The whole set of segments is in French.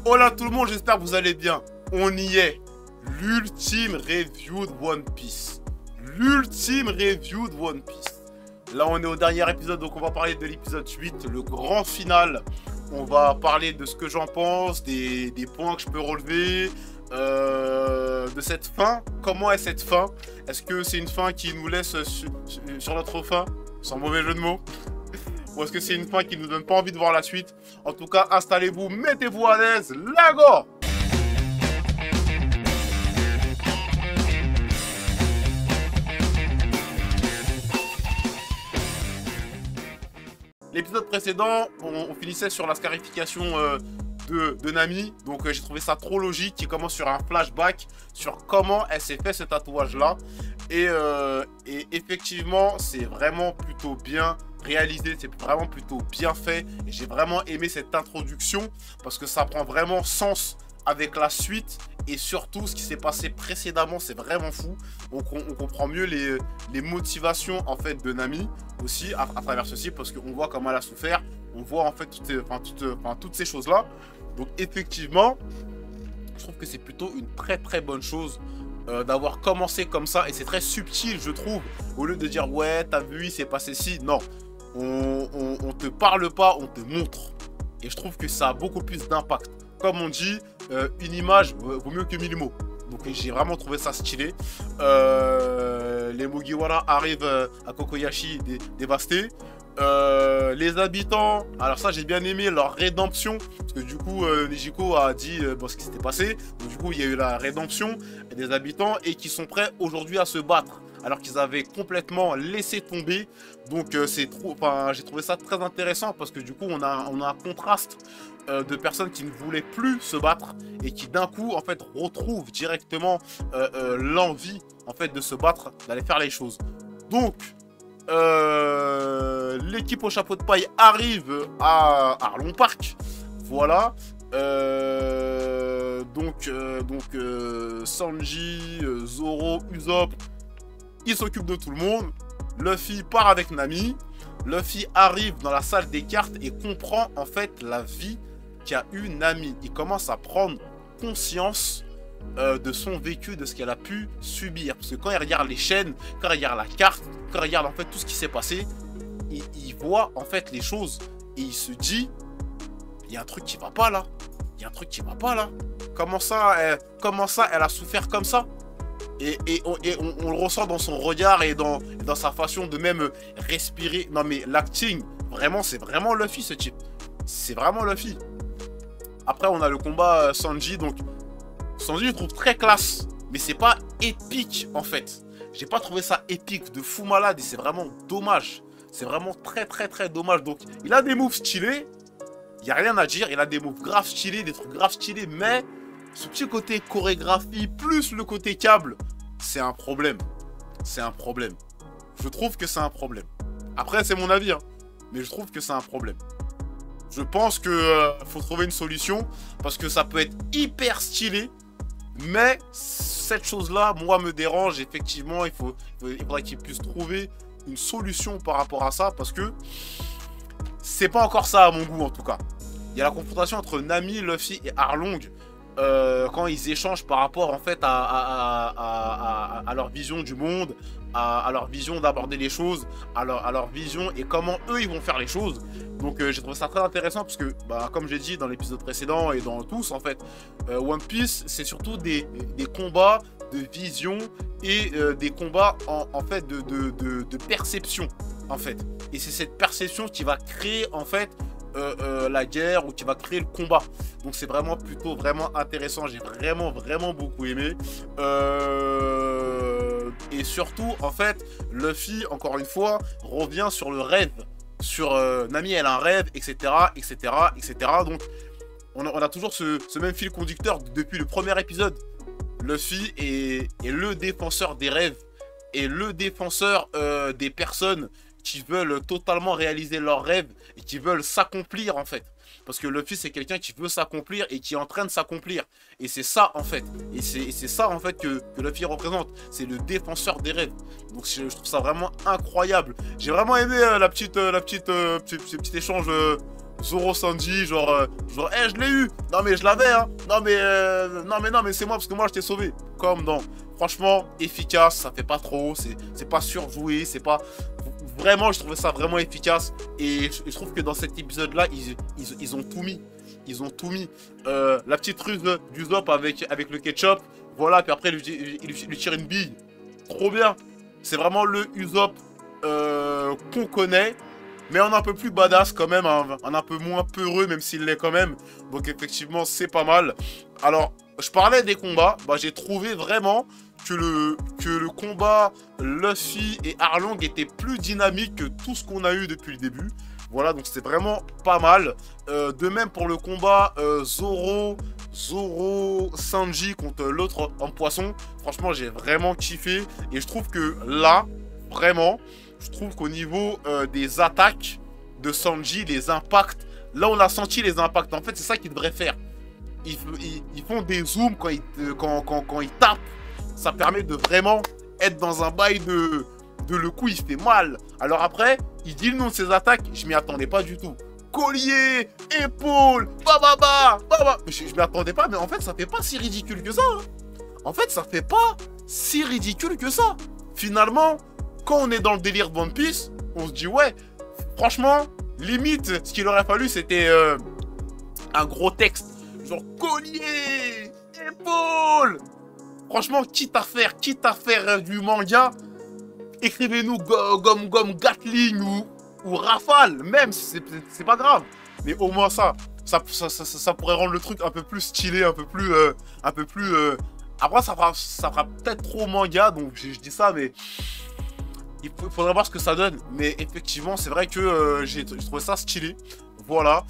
Hola tout le monde, j'espère que vous allez bien. On y est. L'ultime review de One Piece. L'ultime review de One Piece. Là, on est au dernier épisode, donc on va parler de l'épisode 8, le grand final. On va parler de ce que j'en pense, des points que je peux relever, de cette fin. Comment est cette fin? Est-ce que c'est une fin qui nous laisse sur notre fin, sans mauvais jeu de mots? Ou est-ce que c'est une fin qui nous donne pas envie de voir la suite? En tout cas, installez-vous, mettez-vous à l'aise, Lago! L'épisode précédent, on finissait sur la scarification de Nami. Donc j'ai trouvé ça trop logique. Qui commence sur un flashback sur comment elle s'est fait ce tatouage-là. Et effectivement, c'est vraiment plutôt bien réalisé. C'est vraiment plutôt bien fait. Et j'ai vraiment aimé cette introduction parce que ça prend vraiment sens avec la suite. Et surtout, ce qui s'est passé précédemment, c'est vraiment fou. On comprend mieux les motivations en fait de Nami aussi à travers ceci, parce qu'on voit comment elle a souffert. On voit en fait toutes ces choses-là. Donc effectivement, je trouve que c'est plutôt une très bonne chose d'avoir commencé comme ça. Et c'est très subtil, je trouve. Au lieu de dire, ouais, t'as vu, il s'est passé ci. Non, on te parle pas, on te montre. Et je trouve que ça a beaucoup plus d'impact. Comme on dit, une image vaut mieux que 1000 mots. Donc j'ai vraiment trouvé ça stylé. Les Mugiwara arrivent à Kokoyashi dévastés. Les habitants, alors ça j'ai bien aimé leur rédemption. Parce que du coup Nijiko a dit ce qui s'était passé. Donc du coup il y a eu la rédemption des habitants et qui sont prêts aujourd'hui à se battre. Alors qu'ils avaient complètement laissé tomber. Donc j'ai trouvé ça très intéressant parce que du coup on a un contraste de personnes qui ne voulaient plus se battre et qui d'un coup en fait retrouvent directement l'envie en fait de se battre, d'aller faire les choses. Donc l'équipe au chapeau de paille arrive à Arlong Park. Voilà. Sanji, Zoro, Usopp, ils s'occupent de tout le monde. Luffy part avec Nami. Luffy arrive dans la salle des cartes et comprend en fait la vie qu'a eu Nami. Il commence à prendre conscience de son vécu, de ce qu'elle a pu subir. Parce que quand il regarde les chaînes, quand il regarde la carte, quand il regarde en fait tout ce qui s'est passé, il voit en fait les choses et il se dit, il y a un truc qui va pas là. Il y a un truc qui va pas là. Comment ça elle a souffert comme ça? Et on le ressent dans son regard et dans sa façon de même respirer. Non mais l'acting, vraiment, c'est vraiment Luffy ce type. C'est vraiment Luffy. Après, on a le combat Sanji. Donc, Sanji, je trouve très classe. Mais c'est pas épique, en fait. J'ai pas trouvé ça épique de fou malade. Et c'est vraiment dommage. C'est vraiment très dommage. Donc, il a des moves stylés. Il n'y a rien à dire. Il a des moves grave stylés, des trucs grave stylés. Mais ce petit côté chorégraphie, plus le côté câble, c'est un problème. C'est un problème. Je trouve que c'est un problème. Après, c'est mon avis. Hein, mais je trouve que c'est un problème. Je pense que faut trouver une solution parce que ça peut être hyper stylé, mais cette chose-là, moi, me dérange. Effectivement, il faudrait qu'il puisse trouver une solution par rapport à ça parce que c'est pas encore ça à mon goût en tout cas. Il y a la confrontation entre Nami, Luffy et Arlong quand ils échangent par rapport en fait à leur vision du monde, à leur vision d'aborder les choses, à leur vision et comment eux ils vont faire les choses. Donc j'ai trouvé ça très intéressant parce que comme j'ai dit dans l'épisode précédent et dans tous en fait, One Piece c'est surtout des combats de vision et des combats en fait de perception en fait. Et c'est cette perception qui va créer en fait la guerre ou qui va créer le combat. Donc c'est vraiment intéressant. J'ai vraiment beaucoup aimé. Et surtout en fait Luffy encore une fois revient sur le rêve. Sur Nami elle a un rêve, etc. Donc on a toujours ce même fil conducteur depuis le premier épisode. Luffy est le défenseur des rêves et le défenseur des personnes qui veulent totalement réaliser leurs rêves et qui veulent s'accomplir en fait. Parce que Luffy c'est quelqu'un qui veut s'accomplir et qui est en train de s'accomplir. Et c'est ça en fait. Et c'est ça en fait que Luffy représente. C'est le défenseur des rêves. Donc je trouve ça vraiment incroyable. J'ai vraiment aimé ce petit échange Zoro Sanji, genre, je l'ai eu. Non, mais je l'avais, hein. Non, mais c'est moi, parce que moi, je t'ai sauvé. Comme dans... Franchement, efficace, ça fait pas trop, c'est pas surjoué, c'est pas... Vraiment, je trouvais ça vraiment efficace. Et je trouve que dans cet épisode-là, ils ont tout mis. Ils ont tout mis. La petite ruse d'Usopp avec le ketchup. Voilà, puis après, il lui tire une bille. Trop bien. C'est vraiment le Usopp qu'on connaît. Mais on est un peu plus badass quand même. On est un peu moins peureux, même s'il l'est quand même. Donc effectivement, c'est pas mal. Alors, je parlais des combats. Bah, j'ai trouvé vraiment que le combat Luffy et Arlong était plus dynamique que tout ce qu'on a eu depuis le début. Voilà, donc c'était vraiment pas mal. De même pour le combat Zoro Sanji contre l'autre homme poisson. Franchement, j'ai vraiment kiffé. Et je trouve que là, vraiment, je trouve qu'au niveau des attaques de Sanji, les impacts, là on a senti les impacts. En fait, c'est ça qu'ils devraient faire. Ils font des zooms quand ils tapent. Ça permet de vraiment être dans un bail de le coup, il fait mal. Alors après, il dit le nom de ses attaques, je m'y attendais pas du tout. Collier, épaule, bababa. Je m'y attendais pas, mais en fait, ça fait pas si ridicule que ça. Hein. En fait, ça fait pas si ridicule que ça. Finalement, quand on est dans le délire de One Piece, on se dit, ouais, franchement, limite, ce qu'il aurait fallu, c'était un gros texte. Genre, collier, épaule. Franchement, quitte à faire du manga, écrivez-nous gomme Gatling ou Rafale, même si c'est pas grave. Mais au moins ça pourrait rendre le truc un peu plus stylé, un peu plus... Après, ça fera peut-être trop manga, donc je dis ça, mais... Il faudrait voir ce que ça donne. Mais effectivement, c'est vrai que j'ai trouvé ça stylé. Voilà.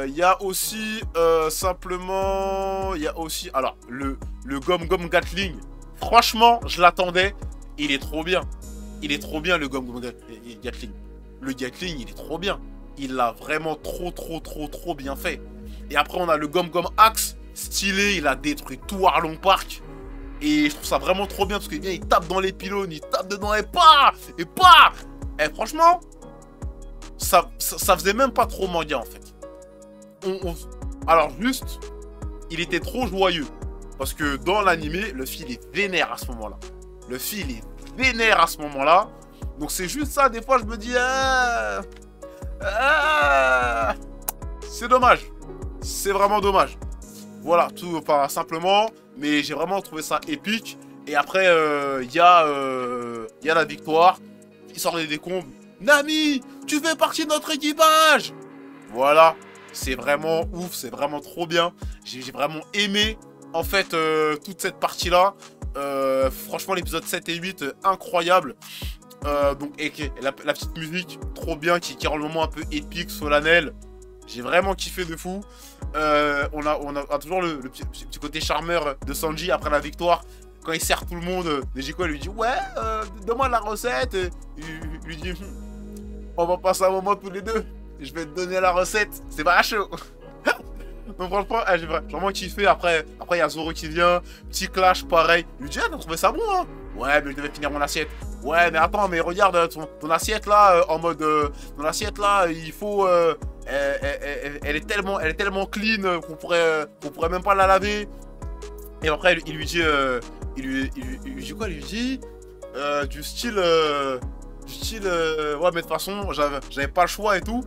Il y a aussi simplement... Il y a aussi... Alors, le Gomme Gatling. Franchement, je l'attendais. Il est trop bien. Il est trop bien, le Gomme Gatling. Le Gatling, il est trop bien. Il l'a vraiment trop bien fait. Et après, on a le Gomme Axe. Stylé, il a détruit tout Arlong Park. Et je trouve ça vraiment trop bien parce qu'il vient, il tape dans les pylônes, il tape dedans et pas. Et franchement, ça faisait même pas trop manga en fait. Alors juste, il était trop joyeux. Parce que dans l'animé, le fil est vénère à ce moment-là. Le fil est vénère à ce moment-là. Donc c'est juste ça, des fois je me dis... c'est dommage. C'est vraiment dommage. Voilà, tout, enfin simplement... Mais j'ai vraiment trouvé ça épique. Et après, il y a la victoire. Il sort des décombres. Nami, tu fais partie de notre équipage. Voilà. C'est vraiment ouf. C'est vraiment trop bien. J'ai vraiment aimé, en fait, toute cette partie-là. Franchement, l'épisode 7 et 8, incroyable. Donc, et la petite musique, trop bien, qui rend le moment un peu épique, solennel. J'ai vraiment kiffé de fou. On a toujours le petit côté charmeur de Sanji après la victoire. Quand il sert tout le monde, Nejico lui dit, ouais, donne-moi la recette. Il lui dit, on va passer un moment tous les deux. Je vais te donner la recette. C'est pas chaud. Donc franchement, j'ai vraiment kiffé. Après, il y a Zoro qui vient. Petit clash, pareil. Il lui dit, t'as trouvé ça bon, hein? Ouais, mais je devais finir mon assiette. Ouais, mais attends, mais regarde ton assiette là, en mode... ton assiette là, il faut... elle est tellement clean qu'on pourrait même pas la laver. Et après, il lui dit... il lui dit quoi? Il lui dit... du style... ouais, mais de toute façon, j'avais pas le choix et tout.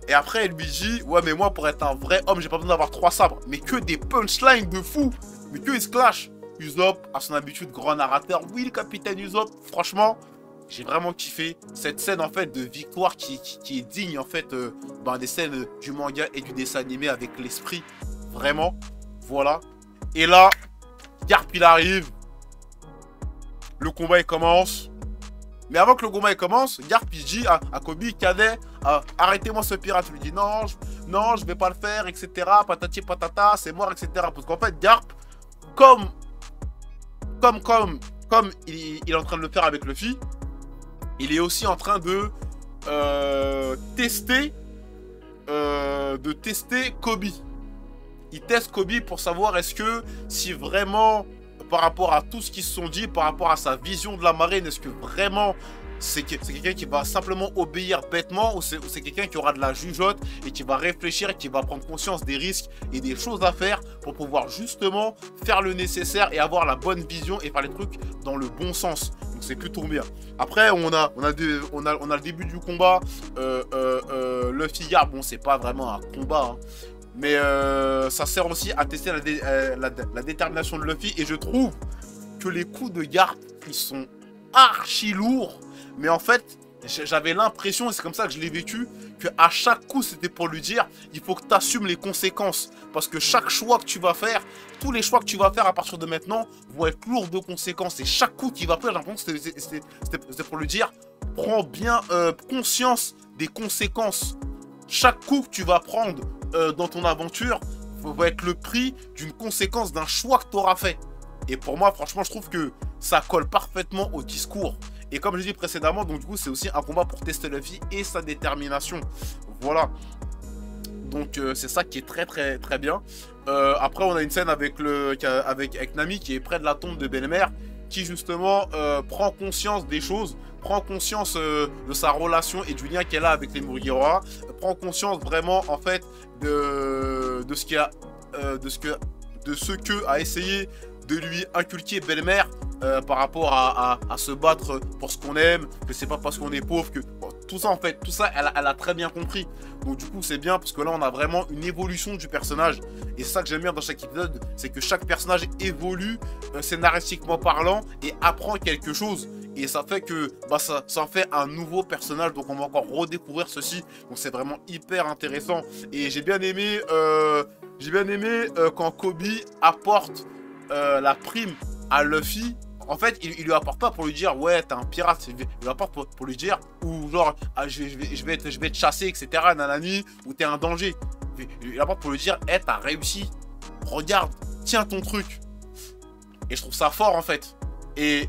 Et après, elle lui dit, ouais, mais moi, pour être un vrai homme, j'ai pas besoin d'avoir 3 sabres. Mais que des punchlines de fou. Mais que il se clash. Usopp, à son habitude, grand narrateur. Oui, le capitaine Usopp. Franchement, j'ai vraiment kiffé cette scène, en fait, de victoire qui est digne, en fait, des scènes du manga et du dessin animé avec l'esprit. Vraiment. Voilà. Et là, Garp, il arrive. Le combat, il commence. Mais avant que le combat commence, Garp il dit à Koby, Cadet, arrêtez-moi ce pirate. Il lui dit non, je vais pas le faire, etc. Patati patata, c'est mort, etc. Parce qu'en fait, Garp, comme il est en train de le faire avec Luffy, il est aussi en train de tester Koby. Il teste Koby pour savoir est-ce que si vraiment... par rapport à tout ce qu'ils se sont dit, par rapport à sa vision de la marine, est-ce que vraiment c'est quelqu'un qui va simplement obéir bêtement ou c'est quelqu'un qui aura de la jugeote et qui va réfléchir et qui va prendre conscience des risques et des choses à faire pour pouvoir justement faire le nécessaire et avoir la bonne vision et faire les trucs dans le bon sens. Donc c'est plutôt bien. Après, on a le début du combat. Luffy Garp, bon, c'est pas vraiment un combat, hein, mais ça sert aussi à tester la détermination de Luffy. Et je trouve que les coups de Garp, ils sont archi lourds. Mais en fait, j'avais l'impression, et c'est comme ça que je l'ai vécu, qu'à chaque coup, c'était pour lui dire, il faut que tu assumes les conséquences. Parce que chaque choix que tu vas faire, tous les choix que tu vas faire à partir de maintenant, vont être lourds de conséquences. Et chaque coup qu'il va faire, j'ai l'impression que c'était pour lui dire, prends bien conscience des conséquences. Chaque coup que tu vas prendre dans ton aventure va être le prix d'une conséquence d'un choix que tu auras fait. Et pour moi, franchement, je trouve que ça colle parfaitement au discours. Et comme je l'ai dit précédemment, donc du coup, c'est aussi un combat pour tester Luffy et sa détermination. Voilà. Donc, c'est ça qui est très, très, très bien. Après, on a une scène avec Nami qui est près de la tombe de Belle-Mère, qui justement prend conscience des choses, prend conscience de sa relation et du lien qu'elle a avec les Mugiwara, prend conscience vraiment, en fait, de ce que a essayé de lui inculquer Belle-Mère par rapport à se battre pour ce qu'on aime, que c'est pas parce qu'on est pauvre que... Bon, tout ça en fait, tout ça elle a très bien compris. Donc du coup c'est bien parce que là on a vraiment une évolution du personnage. Et c'est ça que j'aime bien dans chaque épisode, c'est que chaque personnage évolue scénaristiquement parlant et apprend quelque chose. Et ça fait que ça en fait un nouveau personnage, donc on va encore redécouvrir ceci. Donc c'est vraiment hyper intéressant. Et j'ai bien aimé quand Kobe apporte la prime à Luffy. En fait, il lui apporte pas pour lui dire ouais t'es un pirate, il lui apporte pour lui dire ou genre ah, je vais te chasser etc nanani ou t'es un danger. Il lui apporte pour lui dire hey, t'as réussi, regarde, tiens ton truc. Et je trouve ça fort en fait. Et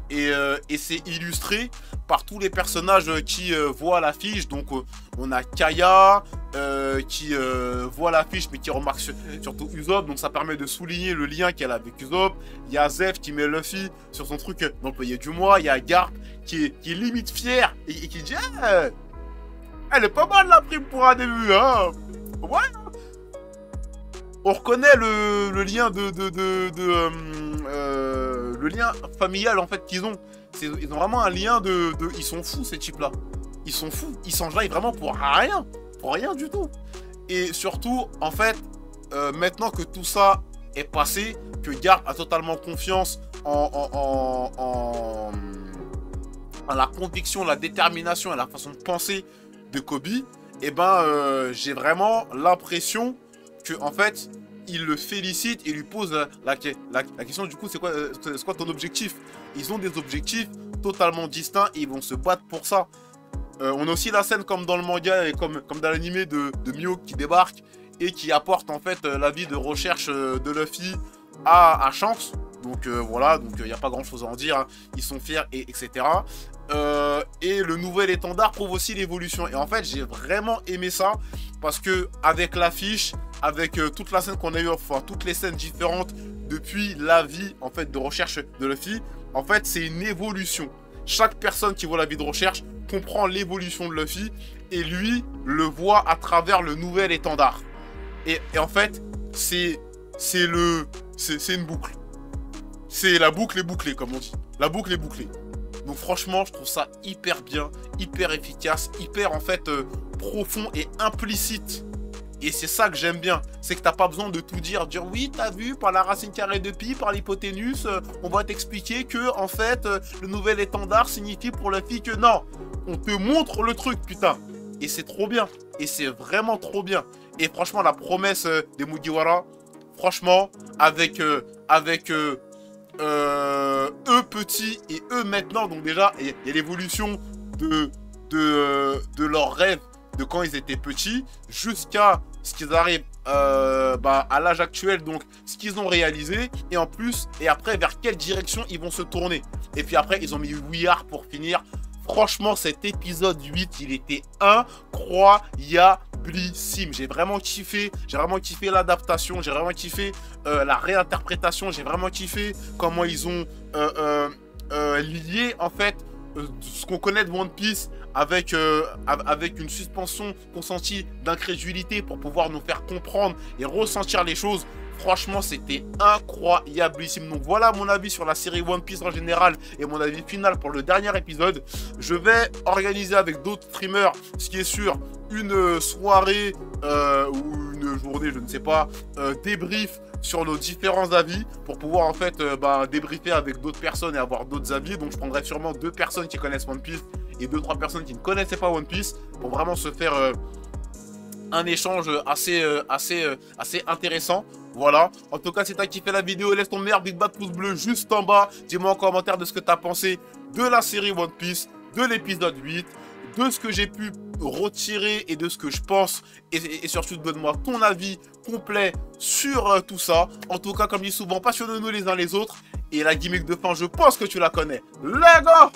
c'est illustré par tous les personnages qui voient l'affiche. Donc on a Kaya qui voit l'affiche mais qui remarque surtout Usopp. Donc ça permet de souligner le lien qu'elle a avec Usopp. Il y a Zef qui met Luffy sur son truc d'employé du mois. Il y a Garp qui est limite fier et qui dit hey, elle est pas mal la prime pour un début, hein. Ouais. On reconnaît le lien le lien familial en fait qu'ils ont. Ils ont vraiment un lien ils sont fous ces types là. Ils sont fous, ils s'enjaillent vraiment pour rien du tout. Et surtout en fait maintenant que tout ça est passé, que Garp a totalement confiance en la conviction, la détermination et la façon de penser de Kobe, et j'ai vraiment l'impression que en fait il le félicite et lui pose la question du coup c'est quoi ton objectif. Ils ont des objectifs totalement distincts et ils vont se battre pour ça. On a aussi la scène comme dans le manga et comme dans l'animé de Mihawk qui débarque et qui apporte en fait l'avis de recherche de Luffy à Shanks. Donc voilà, donc il n'y a pas grand chose à en dire, hein. Ils sont fiers etc. Et le nouvel étendard prouve aussi l'évolution. Et en fait j'ai vraiment aimé ça parce que avec l'affiche, avec toute la scène qu'on a eu, enfin toutes les scènes différentes depuis la vie en fait de recherche de Luffy, en fait c'est une évolution. Chaque personne qui voit la vie de recherche comprend l'évolution de Luffy et lui le voit à travers le nouvel étendard. Et en fait c'est une boucle. C'est la boucle est bouclée comme on dit. La boucle est bouclée. Donc franchement je trouve ça hyper bien, hyper efficace, hyper en fait profond et implicite. Et c'est ça que j'aime bien, c'est que t'as pas besoin de tout dire oui t'as vu par la racine carrée de pi, par l'hypoténuse, on va t'expliquer que en fait le nouvel étendard signifie pour la fille que non, on te montre le truc putain. Et c'est trop bien, et c'est vraiment trop bien. Et franchement la promesse des Mugiwara, franchement avec eux petits et eux maintenant, donc déjà il y a l'évolution de leurs rêves de quand ils étaient petits jusqu'à ce qu'ils arrivent à l'âge actuel, donc ce qu'ils ont réalisé et en plus et après vers quelle direction ils vont se tourner. Et puis après ils ont mis We Are pour finir. Franchement cet épisode 8 il était incroyabilissime. J'ai vraiment kiffé l'adaptation, j'ai vraiment kiffé la réinterprétation, j'ai vraiment kiffé comment ils ont lié en fait ce qu'on connaît de One Piece avec, avec une suspension consentie d'incrédulité pour pouvoir nous faire comprendre et ressentir les choses. Franchement, c'était incroyablissime. Donc voilà mon avis sur la série One Piece en général et mon avis final pour le dernier épisode. Je vais organiser avec d'autres streamers, ce qui est sûr, une soirée ou une journée, je ne sais pas, débrief sur nos différents avis pour pouvoir en fait débriefer avec d'autres personnes et avoir d'autres avis. Donc je prendrai sûrement 2 personnes qui connaissent One Piece et 2-3 personnes qui ne connaissaient pas One Piece pour vraiment se faire un échange assez intéressant. Voilà, en tout cas si t'as kiffé la vidéo, laisse ton meilleur big bad pouce bleu juste en bas. Dis-moi en commentaire de ce que t'as pensé de la série One Piece, de l'épisode 8, de ce que j'ai pu retirer et de ce que je pense. Et surtout donne-moi ton avis complet sur tout ça. En tout cas, comme dit souvent, passionnons-nous les uns les autres. Et la gimmick de fin, je pense que tu la connais. Les gars!